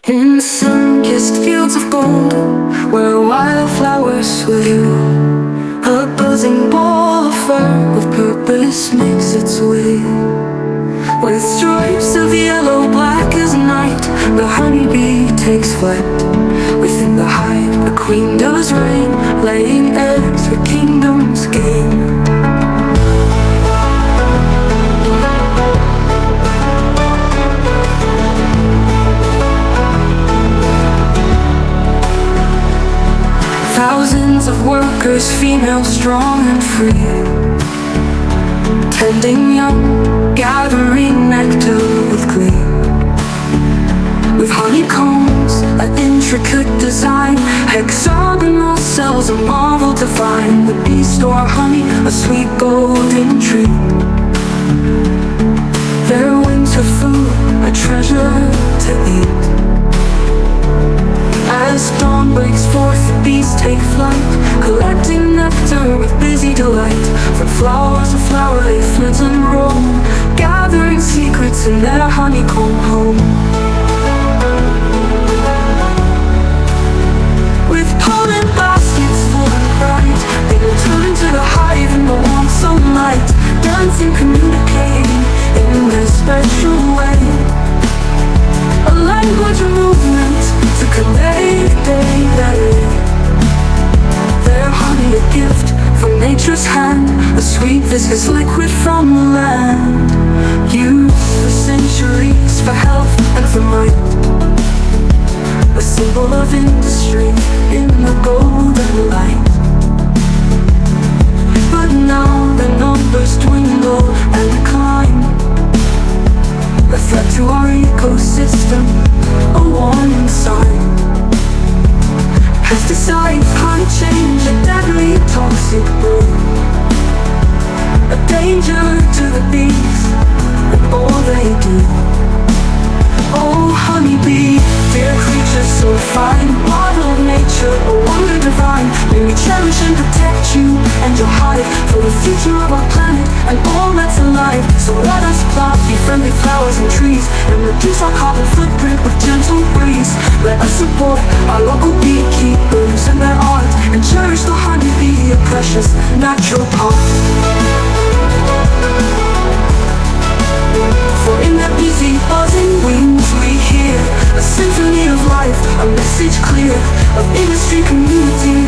In sun-kissed fields of gold, where wildflowers will you, a buzzing ball of fur with purpose makes its way. With stripes of yellow, black as night, the honeybee takes flight. Within the hive, the queen does reign, laying eggs her kingdom's gain. Thousands of workers, female, strong and free, tending young, gathering nectar with glee. With honeycombs, an intricate design, hexagonal cells, a marvel to find. The bees store honey, a sweet golden tree. Their winter food, a treasure to eat. As dawn breaks forth, the bees take flight, collecting nectar with busy delight. From flower to flower they flit and roam, gathering secrets in their honeycomb home. With pollen baskets full and bright, they return to the hive in the warm sunlight, dancing, communicating in their special way. A language, a movement to convey the day that is. Their honey, a gift from nature's hand, a sweet viscous liquid from the land, used for centuries for health and for might. A symbol of industry in the golden light. But now the numbers dwindle and decline, a threat to our ecosystem, a warning sign. Pesticides, climate change, a deadly toxic brew, a danger to the bees and all they do. Oh honeybee, dear creature so fine, model of nature, a wonder divine. May we cherish and protect you and your hive for the future of our planet and all that's alive. So let us plant befriendly flowers and trees and reduce our carbon footprint with gentle breeze. Let us support our local beekeepers and their art, and cherish the honeybee, a precious natural part. For in their busy buzzing wings we hear a symphony of life, a message clear of industry, community,